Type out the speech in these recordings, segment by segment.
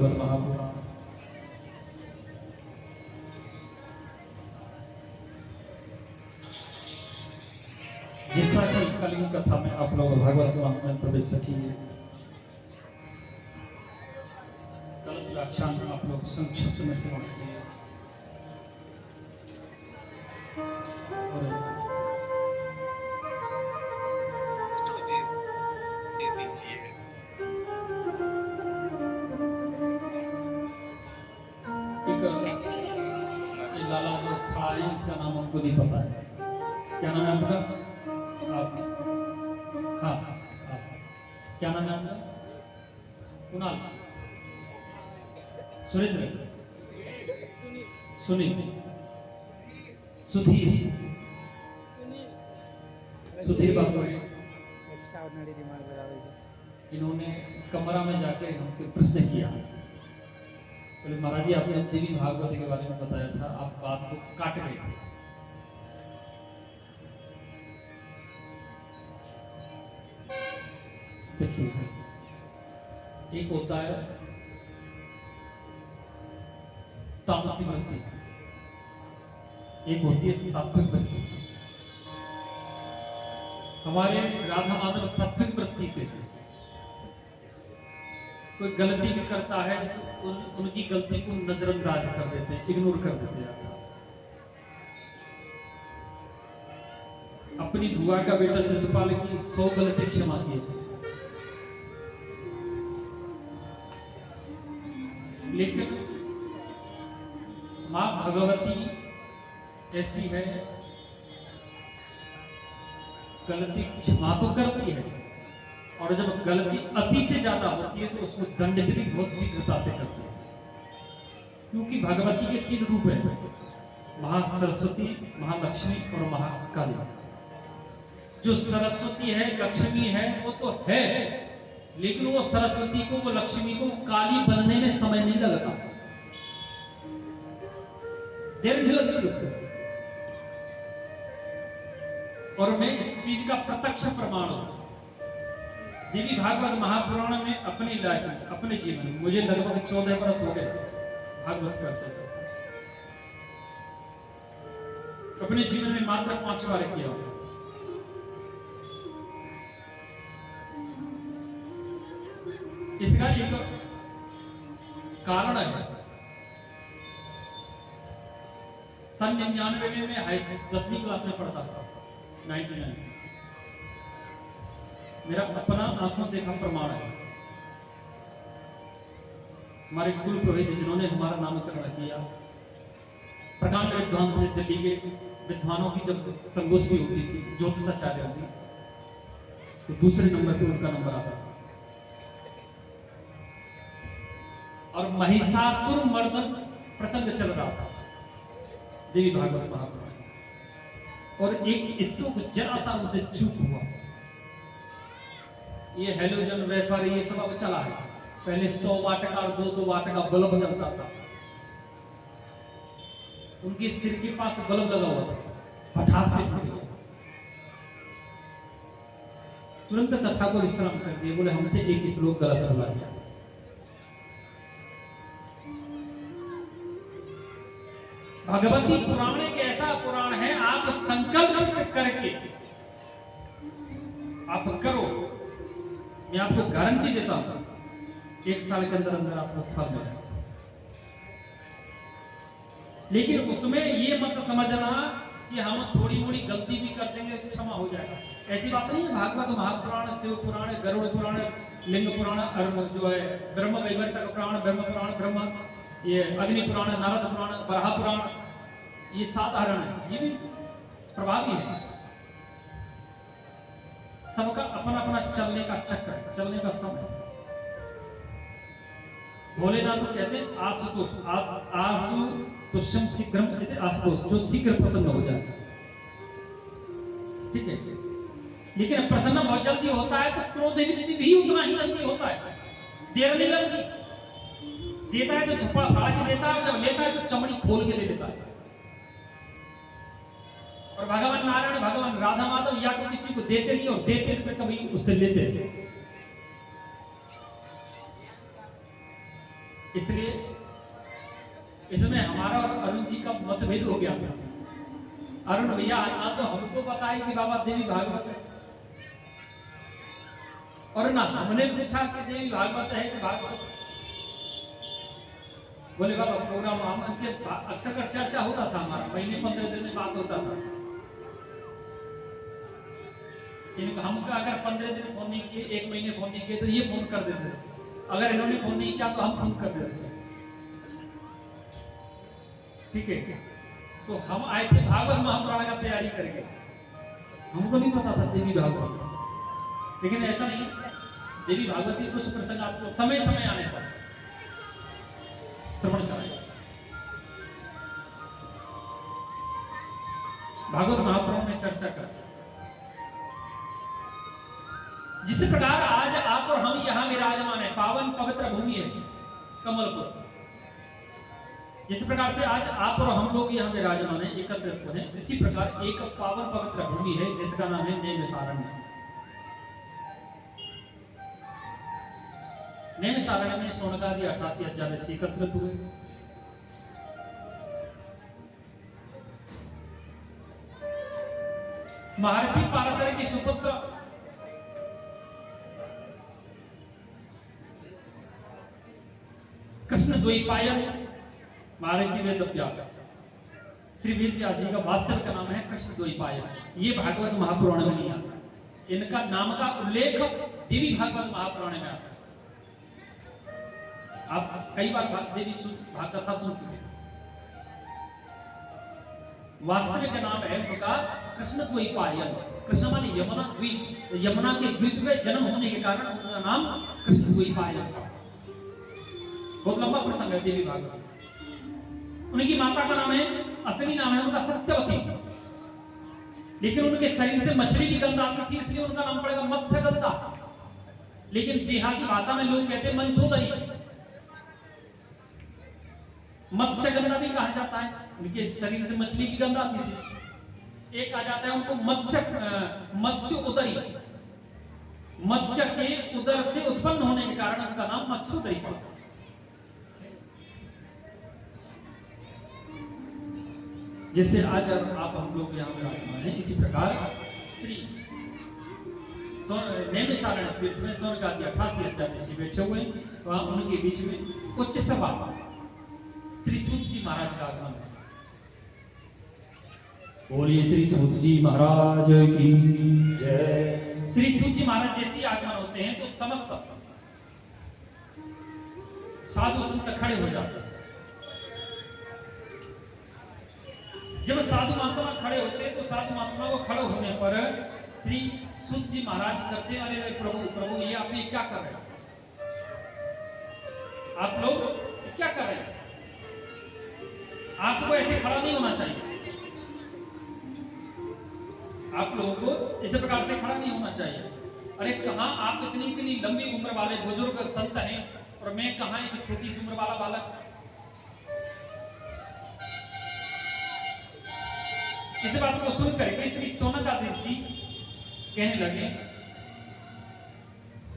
भागवत महापुराण। जैसा कि कल की कथा में आप लोग भागवत में प्रवेश किए, कल से व्याख्यान आप लोग संक्षिप्त में श्रवण किए और ये लाला जो खड़ा है इसका नाम हमको नहीं पता है, क्या नाम है आपका? आप हाँ आप क्या नाम है आपका? कुणाल, सुरेंद्र, सुनील, सुधीर, सुधीर बाबू इन्होंने कमरा में जाके हमके प्रश्न किया, बोले महाराज जी आपने देवी भागवत के बारे में बताया था, आप बात को काट गए थे। देखिए, एक होता है तामसी वृत्ति, एक होती है सात्विक वृत्ति। हमारे राधा माधव सात्विक वृत्ति के कोई गलती भी करता है उनकी गलती को नजरअंदाज कर देते हैं, इग्नोर कर देते हैं। अपनी बुआ का बेटा शिशुपाल की 100 गलती क्षमा किए थे, लेकिन मां भगवती ऐसी है, गलती क्षमा तो करती है और जब गलती अति से ज्यादा होती है तो उसको दंडित भी बहुत शीघ्रता से करती है। क्योंकि भगवती के 3 रूप हैं, महासरस्वती, महालक्ष्मी और महाकाली। जो सरस्वती है, लक्ष्मी है, वो तो है, लेकिन वो सरस्वती को, वो लक्ष्मी को काली बनने में समय नहीं लगता, देर नहीं लगती उसको। और मैं इस चीज का प्रत्यक्ष प्रमाण हूं। देवी भागवत महापुराण में अपनी लाइफ में, अपने जीवन में, मुझे लगभग 14 वर्ष हो गए भागवत करते थे। अपने जीवन में मात्र 5 बार किया। इसका एक कारण है, सन 99 में मैं 10वीं क्लास में पढ़ता था, 99। मेरा अपना आंखों देखा प्रमाण है। हमारे कुल पुरोहित जिन्होंने हमारा नामकरण किया, प्रकांड विद्वान थे, दिल्ली के विद्वानों की जब संगोष्ठी होती थी, ज्योतिषाचार्य होती, तो दूसरे नंबर पे उनका नंबर आता था। और महिषासुर मर्दन प्रसंग चल रहा था देवी भागवत महापुराण, और एक श्लोक जरा सा उनसे चूक हुआ। ये हेलोजन वेपर ये सब अब चला है, पहले 100 वाट का और 200 वाट का बल्ब जलता था, उनके सिर के पास बल्ब लगा हुआ था, फटाक से फट गया। तुरंत कथा को विश्राम कर दिए, बोले हमसे एक श्लोक गलत बोला गया। भगवती पुराण एक ऐसा पुराण है, आप संकल्प करके आप करो, मैं आपको गारंटी देता हूं 1 साल के अंदर अंदर आपको फल मिलेगा। लेकिन उसमें ये मत समझना कि हम थोड़ी मोड़ी गलती भी कर देंगे क्षमा हो जाएगा, ऐसी बात नहीं है। भागवत महापुराण, शिव पुराण, गरुड़ पुराण, लिंग पुराण, जो है ब्रह्म वैवर्तक पुराण, ब्रह्म पुराण, ब्रह्म ये अग्नि पुराण, नारद पुराण, बराह पुराण, ये साधारण है, ये भी प्रभावी है। सबका अपना अपना चलने का चक्र है, चलने का समय। भोलेनाथ तो कहते हैं आशुतोष, आशु तुष्यम शीघ्रम कहते आशुतोष, जो शीघ्र प्रसन्न हो जाए, ठीक है। लेकिन प्रसन्न बहुत जल्दी होता है तो क्रोध भी उतना ही जल्दी होता है, देर नहीं लगती। देता है तो छप्पड़ फाड़ के देता है, जब लेता है तो चमड़ी खोल के ले लेता है। और भगवान नारायण, भगवान राधा माधव या तो किसी को देते नहीं और देते तो कभी उससे लेते। इसलिए इसमें हमारा और अरुण जी का मतभेद हो गया था। अरुण भैया ना तो हमको बताए कि बाबा देवी भागवत है, और ना हमने पूछा कि देवी भागवत है कि भागवत। बोले बाबा प्रोग्राम हम के अक्सर चर्चा होता था, हमारा महीने 15 दिन में बात होता था। हमका अगर 15 दिन फोन नहीं किए, 1 महीने फोन नहीं किए, तो ये फोन कर देते थे। अगर इन्होंने फोन नहीं किया तो हम फोन कर देते थे। ठीक है, तो हम आए थे भागवत महापुराण का तैयारी करके। हमको नहीं पता था देवी भागवत, लेकिन ऐसा नहीं, देवी भागवत के कुछ प्रसंग आपको समय समय आने पर श्रवण कराएगा। भागवत महापुराण में चर्चा कर, जिस प्रकार आज आप और हम यहां विराजमान है, पावन पवित्र भूमि है कमलपुर। जिस प्रकार से आज आप और हम लोग यहाँ विराजमान हैं, एकत्रित हैं, इसी प्रकार एक पावन पवित्र भूमि है जिसका नाम है नैमिषारण्य। नैमिषारण्य में सोनकादि 88,000 ऋषि एकत्रित हुए। महर्षि पाराशर के सुपुत्र कृष्ण द्वैपायन महर्षि वेदव्यास, श्री वेदव्यास जी का वास्तविक नाम है कृष्ण द्वैपायन। ये भागवत महापुराण में नहीं आता, इनका नाम का उल्लेख देवी भागवत महापुराण में आता है। आप कई बार देवी कथा सुन चुके हैं। वास्तविक नाम है उनका कृष्ण द्वैपायन। कृष्ण माने यमुना द्वीप, यमुना के द्वीप में जन्म होने के कारण उनका नाम कृष्ण द्वैपायन था। बहुत लंबा प्रसंग है देवी भागवत। उनकी माता का नाम है, असली नाम है उनका सत्यवती, लेकिन उनके शरीर से मछली की गंध आती थी, इसलिए उनका नाम पड़ेगा मत्स्यगंधा। लेकिन देहाती भाषा में लोग कहते हैं मंचोदरी। मत्स्यगंधा भी कहा जाता है, उनके शरीर से मछली की गंध आती थी। एक आ जाता है उनको मत्स्य उदरी, मत्स्य के उदर से उत्पन्न होने के कारण उनका नाम मत्स्योदरी पड़ा। जैसे आज आप हम लोग यहाँ विराजमान हैं, इसी प्रकार श्री नैमिषारण्य तीर्थ में सोनकादि 88,000 ऋषि बैठे हुए हैं। वहां उनके बीच में उच्च सभा श्री सूत जी महाराज का आगमन है। बोलिए श्री सूत जी महाराज की जय। श्री सूत जी महाराज जैसे ही आगमन होते हैं तो समस्त साधु संत खड़े हो जाते हैं। जब साधु महात्मा खड़े होते हैं तो साधु महात्मा को खड़े होने पर श्री सूत जी महाराज करते, अरे प्रभु प्रभु ये आप ये क्या कर रहे हैं, आप लोग क्या कर रहे हैं, आपको ऐसे खड़ा नहीं होना चाहिए, आप लोगों को इस प्रकार से खड़ा नहीं होना चाहिए। अरे कहां आप इतनी इतनी लंबी उम्र वाले बुजुर्ग संत हैं और मैं कहां एक छोटी सी उम्र वाला बालक। इस बात को सुन करके श्री सोनकादि ऋषि कहने लगे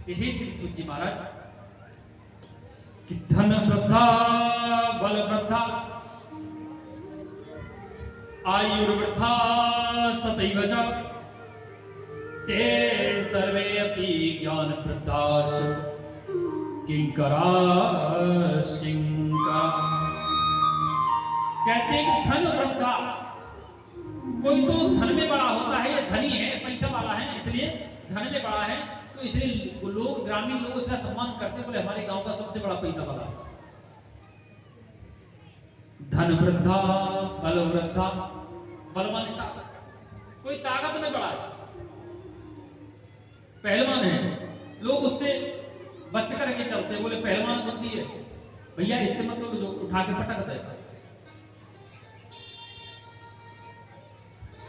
कि हे श्री सूत जी महाराज, कि धन वृद्धा बल वृद्धा आयुर्वृद्धा तथैव च ते सर्वे अपि ज्ञान वृद्धाश्च किंकराश्च किंकरा। कहते हैं कि धन वृद्धा, कोई तो धन में बड़ा होता है, ये धनी है, पैसा वाला है, इसलिए धन में बड़ा है, तो इसलिए लोग ग्रामीण लोग उसका सम्मान करते, बोले हमारे गांव का सबसे बड़ा पैसा वाला है। धन वृद्धा बल वृद्धा, बलवान कोई ताकत में बड़ा है, पहलवान है, लोग उससे बच करके चलते, बोले पहलवान बुद्धि है भैया, इससे मतलब जो उठा के पटक दे।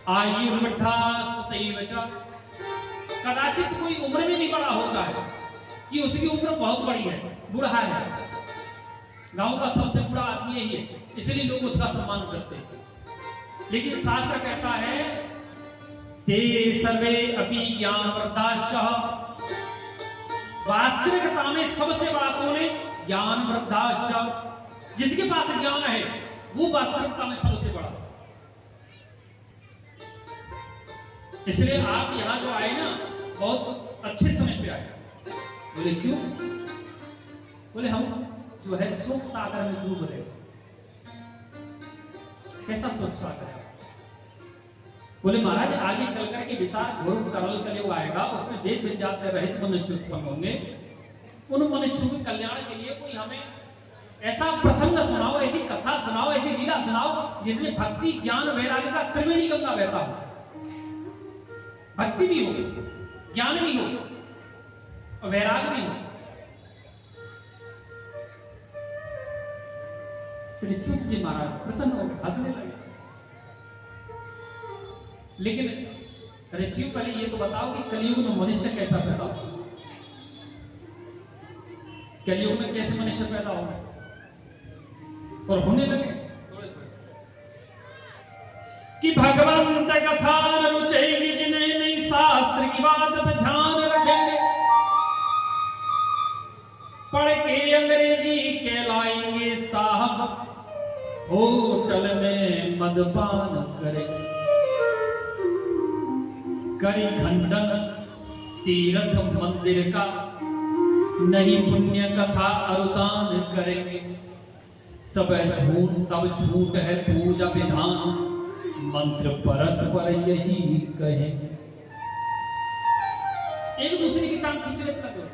आयुर्वृद्धा तथैव च, कदाचित कोई उम्र में भी बड़ा होता है कि उसकी उम्र बहुत बड़ी है, बूढ़ा है, गांव का सबसे बूढ़ा आदमी यही है, इसलिए लोग उसका सम्मान करते हैं। लेकिन शास्त्र कहता है ते सर्वे अपि ज्ञान वृद्धाश्च, वास्तविकता में सबसे बड़ा कौन है? ज्ञान वृद्धाश्च, जिसके पास ज्ञान है वो वास्तविकता में सबसे बड़ा। इसलिए आप यहां जो आए ना, बहुत अच्छे समय पे आए। बोले क्यों? बोले हम जो है शोक सागर में डूब रहे। कैसा शोक सागर है? बोले महाराज आगे चल करके विशाल घोर तरल कलयुग आएगा, उसमें वेद विद्या से रहित मनुष्य उत्पन्न होंगे। उन मनुष्यों के कल्याण के लिए कोई हमें ऐसा प्रसंग सुनाओ, ऐसी कथा सुनाओ, ऐसी लीला सुनाओ जिसमें भक्ति ज्ञान वैराग्य का त्रिवेणी गंगा बहता हो। भक्ति भी हो, ज्ञान भी हो और वैराग्य भी हो। श्री सूत जी महाराज प्रसन्न हो हंसने लगे। लेकिन ऋषियों पहले ये तो बताओ कि कलयुग में मनुष्य कैसा पैदा हो? कलयुग में कैसे मनुष्य पैदा हो? और होने लगे थोड़े थोड़े कि भगवंत कथा न रुचेगी जिन्हें नहीं शास्त्र की बात पे ध्यान रखेंगे, पढ़ के अंग्रेजी कहलाएंगे साहब, होटल में मदपान करेंगे, करी खंडन तीर्थ मंदिर का, नहीं पुण्य कथा अरुदान करेंगे। सब झूठ है पूजा विधान, मंत्र परस्पर यही कहेंगे। एक दूसरे की टांग खींचने लगे।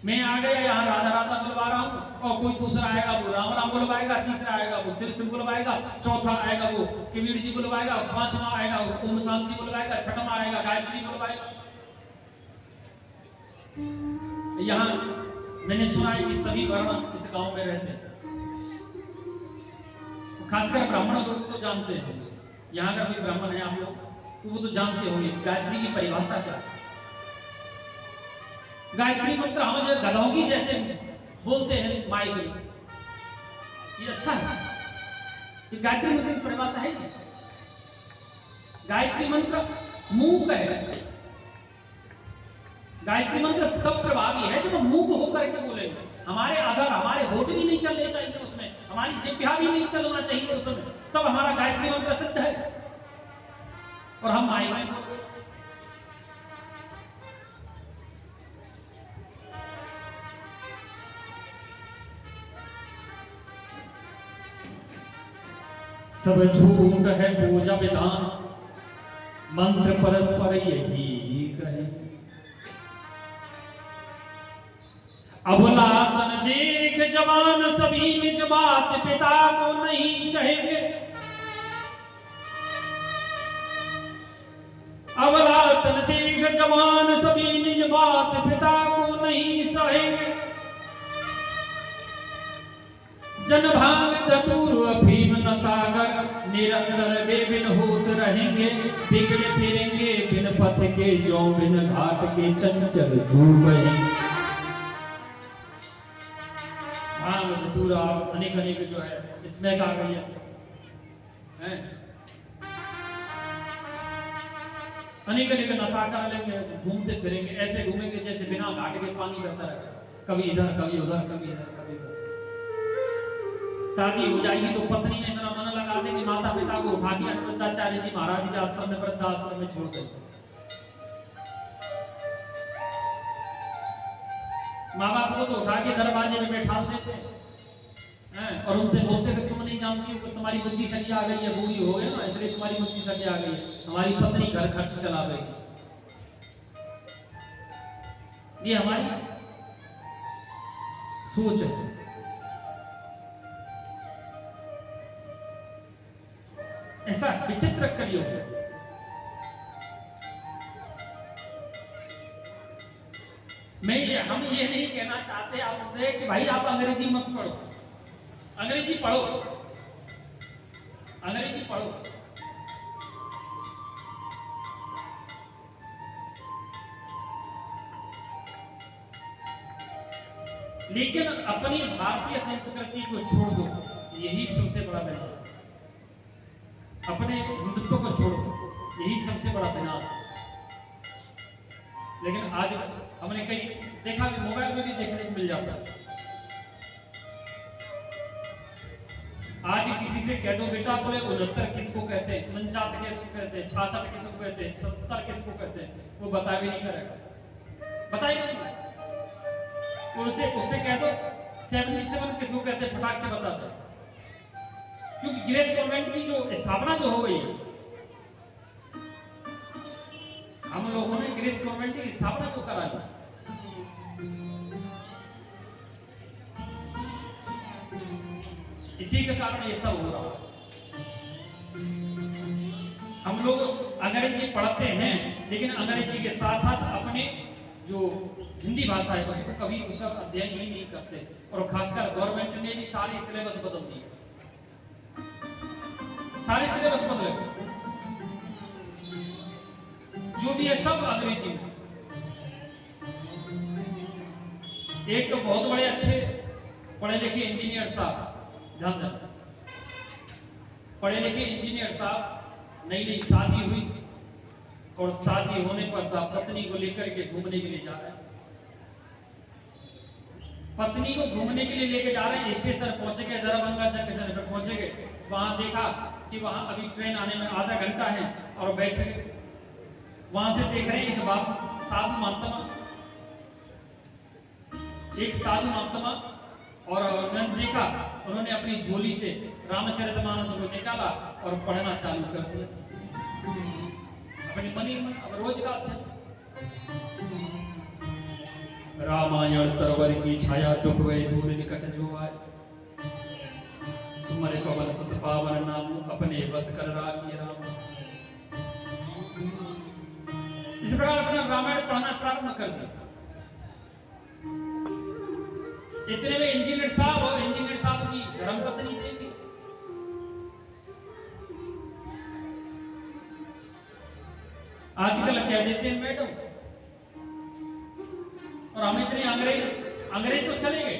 मैं आ गया यहाँ राधा राधा बुलवा रहा हूँ और कोई दूसरा आएगा वो राम राम बुलवाएगा, तीसरा आएगा वो शिव शिव बुलवाएगा, चौथा आएगा वो कबीर जी बुलवाएगा, पांचवा आएगा वो ओम शांति बुलवाएगा, छठवां आएगा गायत्री बुलवाएगा। यहाँ मैंने सुना है कि सभी वर्ण इस गांव में रहते हैं, खासकर ब्राह्मण लोग तो जानते हैं। यहाँ का कोई ब्राह्मण है आप लोग तो वो तो जानते होंगे गायत्री की परिभाषा क्या है। गायत्री मंत्र हम जो गधों जैसे बोलते हैं माइक में, ये अच्छा है। ये गायत्री मंत्र की परिभाषा है क्या? गायत्री मंत्र मूक है। गायत्री मंत्र तब प्रभावी है जब हम मूक होकर के बोलेंगे। हमारे आधार हमारे होठ भी नहीं चलने चाहिए उसमें, हमारी जिह्वा भी नहीं चलना चाहिए उसमें, तब हमारा गायत्री मंत्र सिद्ध है। और हम माइक में सब झूठ है पूजा विधान, मंत्र परस्पर यही कहे। अबला तन देख जवान सभी निज बात पिता को नहीं चाहेंगे। अबला तन देख जवान सभी निज बात पिता को नहीं सहेंगे। जन भांग धतूर अफीम नशाकर निरंतर वे बिन होश रहेंगे। बिगड़े फिरेंगे बिन पथ के जो बिन घाट के चंचल डूबेंगे। भांग धतूरा अनेक अनेक जो है इसमें आ गई है। अनेक अनेक नशा कर लेंगे, घूमते फिरेंगे, ऐसे घूमेंगे जैसे बिना घाट के पानी बहता रहेगा, कभी इधर कभी उधर कभी इधर कभी उधर। शादी हो जाएगी तो पत्नी में इतना मन लगा देंगे, माता पिता को उठा के अनिरुद्धाचार्य जी महाराज के आश्रम में वृद्धाश्रम में छोड़ देंगे। माँ बाप को तो उठा के दरवाजे में बैठा देते हैं और उनसे बोलते कि तुम नहीं जानती हो कि तुम्हारी बुद्धि सटी आ गई है, बूढ़ी हो गई ना इसलिए तुम्हारी बुद्धि सटी आ गई है, हमारी पत्नी घर खर्च चला गई। ये हमारी सोच है। ऐसा विचित्र कलयुग है। हम ये नहीं कहना चाहते आपसे कि भाई आप अंग्रेजी मत पढ़ो, अंग्रेजी पढ़ो, अंग्रेजी पढ़ो, लेकिन अपनी भारतीय संस्कृति को छोड़ दो, यही सबसे बड़ा विनाश है। अपने हिंदुत्व को छोड़ दो, यही सबसे बड़ा विनाश है। लेकिन आज हमने कई देखा कि मोबाइल में भी देखने को मिल जाता है। आज किसी से कह दो बेटा, बोले 69 किसको कहते हैं, 49 किसको कहते हैं, 66 किसको कहते हैं, 70 किसको कहते हैं, वो बता भी नहीं करेगा, बताएगा नहीं। उससे कह दो 77 किसको कहते हैं, फटाक से बताता है। क्योंकि ग्रेस कॉन्वेंट की जो स्थापना जो हो गई है, हम लोगों ने ग्रेस कॉन्वेंट की स्थापना जो करा ली, इसी के कारण ये सब हो रहा है। हम लोग अंग्रेजी पढ़ते हैं, लेकिन अंग्रेजी के साथ साथ अपने जो हिंदी भाषा है उसको कभी उसका अध्ययन ही नहीं करते। और खासकर गवर्नमेंट ने भी सारे सिलेबस बदल दिए, सारे सिलेबस बदले, जो भी है सब अंग्रेजी में। एक तो बहुत बड़े अच्छे पढ़े लिखे इंजीनियर साहब, ध्यान देना, पढ़े लिखे इंजीनियर साहब, नई नई शादी हुई और शादी होने पर साहब पत्नी को लेकर के घूमने के लिए जा रहे हैं, पत्नी को घूमने के लिए लेके जा रहे हैं। स्टेशन पहुंचे गए, दरभंगा जंक्शन पर पहुंचे गए, वहां देखा कि वहां अभी ट्रेन आने में आधा घंटा है और बैठे गए। वहां से देख रहे हैं एक बात, साधु महात्मा, एक साधु महात्मा, और उन्होंने देखा, उन्होंने अपनी झोली से रामचरितमानस को निकाला और पढ़ना चालू कर दिया अपनी मनी में। अब रोज गाते रामायण तरवर की छाया, दुख वे दूर निकट जो आए, सुमर पवन सुत पावन नाम, अपने बस कर राखिए राम। इस प्रकार अपना रामायण पढ़ना प्रारंभ कर दिया। इतने में इंजीनियर साहब और इंजीनियर साहब की धर्मपत्नी देंगे, आजकल कह देते हैं मैडम, और हम इतने अंग्रेज तो चले गए,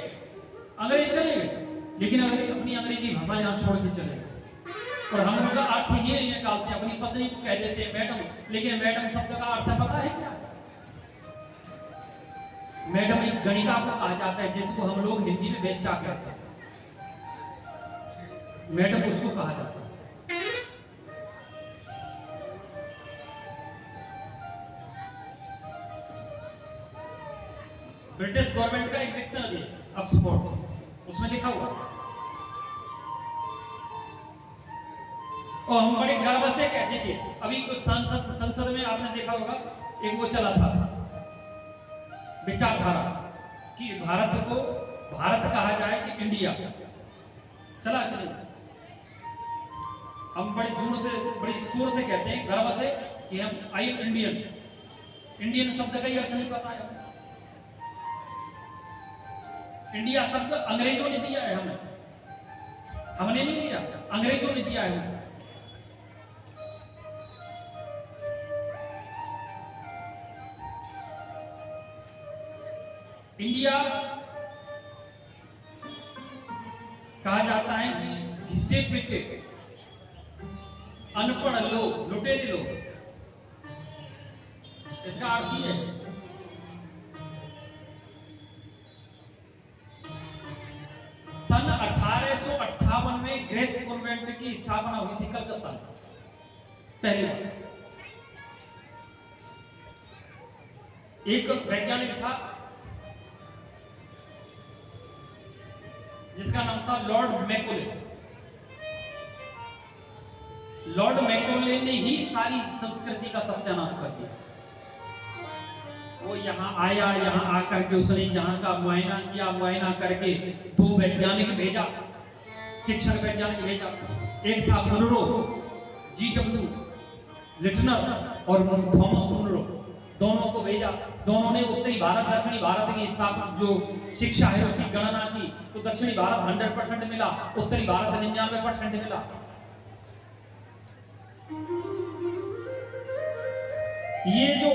लेकिन अपनी अंग्रेजी भाषा यहां छोड़ के चले गए। और हम उसका अर्थ ही नहीं निकालते, अपनी पत्नी को कह देते हैं मैडम, लेकिन मैडम शब्द का अर्थ पता है क्या? मैडम एक गणिका को कहा जाता है, जिसको हम लोग हिंदी में वेश्या कहते हैं, मैडम उसको कहा जाता है। ब्रिटिश गवर्नमेंट का एक डिक्शनरी है ऑक्सफोर्ड, उसमें लिखा हुआ, और हम बड़े गर्व से कहते थे। अभी कुछ संसद में आपने देखा होगा, एक वो चला था विचारधारा कि भारत को भारत कहा जाए कि इंडिया, चला कि नहीं? हम बड़े जोर से, बड़ी शोर से कहते हैं, गर्व से कि हम आई एम इंडियन। इंडियन शब्द का ही अर्थ नहीं पता है। इंडिया शब्द अंग्रेजों ने दिया है हमें, हमने नहीं दिया, अंग्रेजों ने दिया है हमें। इंडिया कहा जाता है कि घिसे पिटे अनपढ़ लोग, लुटेरे लोग, इसका अर्थ ही है। सन 1858 में ग्रेस कॉन्वेंट की स्थापना हुई थी कलकत्ता में, पहली बार। एक वैज्ञानिक था जिसका नाम था लॉर्ड मैकोले। लॉर्ड मैकोले ने ही सारी संस्कृति का सत्यानाश कर दिया। वो यहाँ आया, यहाँ आकर के उसने यहाँ का मुआयना किया, मुआयना करके 2 वैज्ञानिक भेजा, शिक्षक वैज्ञानिक भेजा। एक था मुनरो, GW लिटनर और थॉमस मुनरो, दोनों को भेजा। दोनों ने उत्तरी भारत दक्षिणी भारत की स्थापना जो शिक्षा है उसकी गणना की, तो दक्षिणी भारत 100% मिला, उत्तरी भारत 99% मिला। ये जो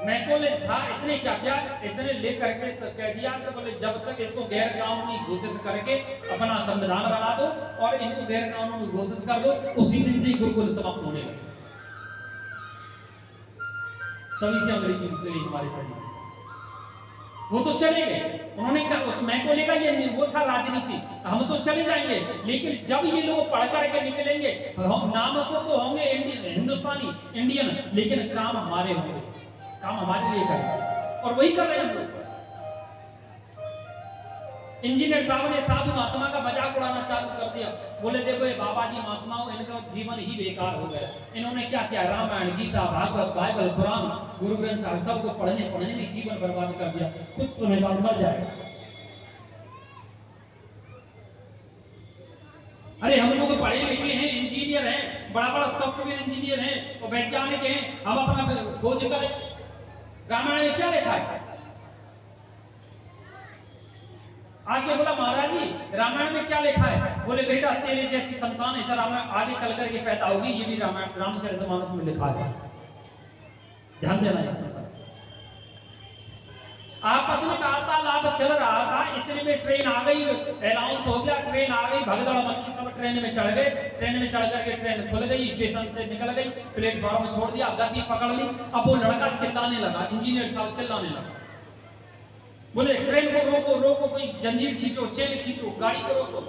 मैकोले था, इसने क्या किया, इसने लेकर के कह दिया कि बोले जब तक इसको गैर कानूनी घोषित करके अपना संविधान बना दो और इनको गैर कानूनी घोषित कर दो, उसी दिन से गुरुकुल समाप्त होने लगे। तभी से अंग्रेजी घुस गई हमारे शरीर में। वो तो चले गए, उन्होंने कहा उस मैं को लेगा ये वो था राजनीति, हम तो चले जाएंगे, लेकिन जब ये लोग पढ़ करके निकलेंगे हम नाम तो होंगे हिंदुस्तानी इंडियन, लेकिन काम हमारे होंगे, काम हमारे लिए करेंगे, और वही कर रहे हैं हम लोग। इंजीनियर साहब ने साधु महात्मा का मजाक उड़ाना चालू कर दिया, बोले देखो ये बाबा जी महात्माओं इनका जीवन ही बेकार हो गया, इन्होंने क्या किया, रामायण गीता भागवत बाइबल कुरान गुरु ग्रंथ साहब सबको पढ़ने में जीवन बर्बाद कर दिया, कुछ समय बाद मर जाएगा। अरे हम लोग पढ़े लिखे हैं, इंजीनियर हैं, बड़ा बड़ा सॉफ्टवेयर इंजीनियर हैं और वैज्ञानिक हैं, हम अपना खोज करें। रामायण में क्या लिखा है? आगे बोला महाराज जी रामायण में क्या लिखा है? बोले बेटा तेरे जैसी संतान ऐसा रामायण आगे चल करके पैदा होगी, ये भी रामायण रामचरितमानस में लिखा है। ध्यान देना है सर। आपस में वार्तालाप चल रहा था, इतने में ट्रेन आ गई, अनाउंस हो गया, ट्रेन आ गई, भगदड़ मच गई, सब ट्रेन में चढ़ गए, ट्रेन में चढ़ करके ट्रेन खुल गई, स्टेशन से निकल गई, प्लेटफॉर्म छोड़ दिया, गति पकड़ ली। अब वो लड़का चिल्लाने लगा, इंजीनियर साहब चिल्लाने लगा, बोले ट्रेन को रोको रोको, कोई जंजीर खींचो, चेन खींचो, गाड़ी को रोको।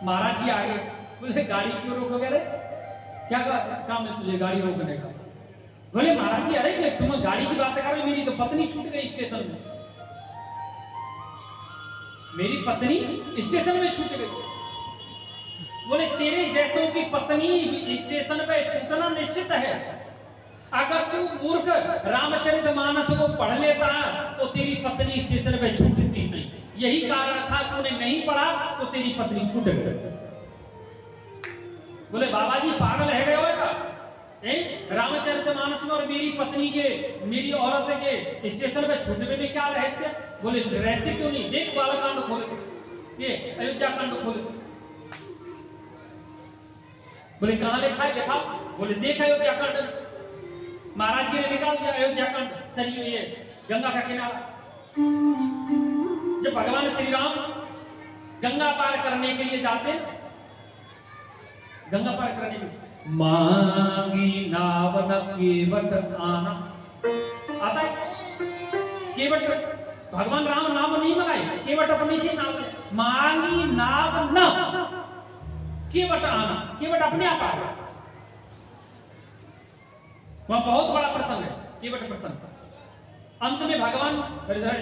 महाराज जी आगे बोले गाड़ी क्यों रोकोगे? रे क्या काम है तुझे गाड़ी रोकने का? बोले महाराज जी अरे तुम गाड़ी की बात कर रहे हो, मेरी तो पत्नी छूट गई स्टेशन में, मेरी पत्नी स्टेशन में छूट गई। बोले तेरे जैसों की पत्नी स्टेशन पे छूटना निश्चित है, अगर तू मूर्ख रामचरितमानस को पढ़ लेता तो तेरी पत्नी स्टेशन पे छूटती नहीं, यही कारण था तूने नहीं पढ़ा तो तेरी पत्नी छूट गई। बोले बाबा जी पागल है गए होगा, रामचरितमानस में और मेरी पत्नी के, मेरी औरत के स्टेशन पे छूटने में क्या रहस्य? बोले रहस्य क्यों नहीं, देख बालकांड खोले, ये अयोध्या कांड खोले। बोले कहां लिखा है देखा? बोले देख अयोध्या कांड। महाराज जी ने निकाल दिया अयोध्या कांड, सरयू ये गंगा का किनारा। जब भगवान श्री राम गंगा पार करने के लिए जाते, गंगा पार करने में मांगी नाव न केवट आना आता है, केवट भगवान राम नाम नहीं मंगाए, केवट अपनी से नाव मांगी नाव न केवट आना, केवट अपने आप आ गया। वहां बहुत बड़ा प्रसंग है, केवट प्रसंग। अंत में भगवान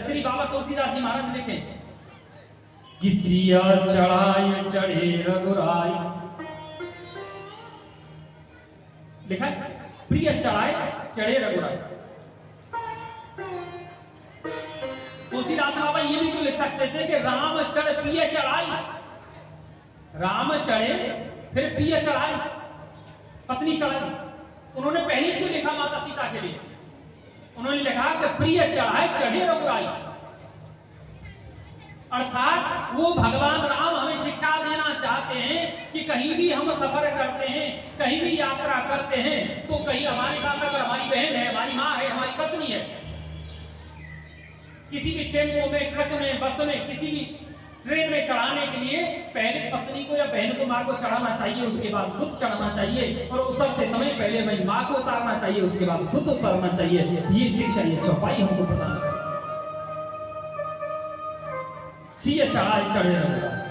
श्री बाबा तुलसीदास जी महाराज लिखे, किसिया चढ़ाए चढ़े रघुराई, लिखा है प्रिय चढ़ाए चढ़े रघुराई। तुलसीदास बाबा ये भी तो लिख सकते थे कि राम चढ़ प्रिय चढ़ाई, राम चढ़े फिर प्रिय चढ़ाई, पत्नी चढ़ाई। उन्होंने पहले क्यों लिखा माता सीता के लिए? उन्होंने लिखा कि प्रिय चढ़ाए चढ़े रघुराई, अर्थात वो भगवान राम हमें शिक्षा देना चाहते हैं कि कहीं भी हम सफर करते हैं, कहीं भी यात्रा करते हैं, तो कहीं हमारे साथ अगर हमारी बहन है, हमारी माँ है, हमारी पत्नी है, किसी भी टेम्पो में, ट्रक में, बस में, किसी भी ट्रेन में चढ़ाने के लिए पहले पत्नी को या बहन को, माँ को चढ़ाना चाहिए, उसके बाद खुद चढ़ना चाहिए, और उतरते समय पहले भाई माँ को उतारना चाहिए, उसके बाद खुद उतरना चाहिए। ये शिक्षा, ये चौपाई हमको प्रदान कर सीए चढ़ाए चढ़े रघुराई।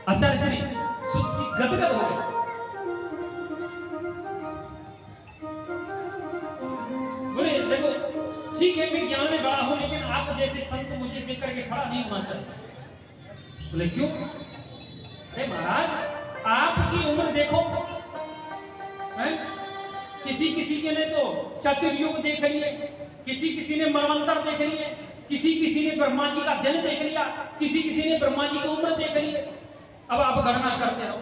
आचार्य श्री गदगद हो गए, बोले देखो ठीक है मैं ज्ञान में बड़ा हूं, लेकिन आप जैसे संत मुझे देख करके खड़ा नहीं होना चाहिए। बोले क्यों? अरे महाराज आपकी उम्र देखो है? किसी ने तो चतुर्युग देख लिए, किसी ने मन्वंतर देख लिए, किसी ने ब्रह्मा जी का दिन देख लिया, किसी ने ब्रह्मा जी की उम्र देख ली। अब आप गणना करते रहो,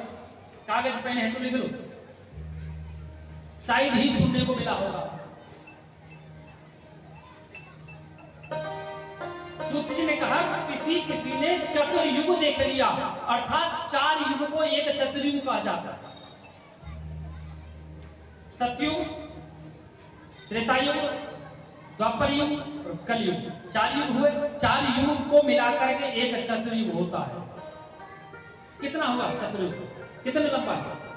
कागज पेन है तो लिख लो, शायद ही सुनने को मिला होगा। सूत जी ने कहा किसी ने चतुर्युग देख लिया, अर्थात 4 युग को एक चतुर्युग कहा जाता है। सतयुग, त्रेतायुग, द्वापर युग और कलयुग, 4 युग हुए। 4 युग को मिलाकर के एक चतुर्युग होता है। कितना हुआ शत्रुयुग, कितने लंबा है?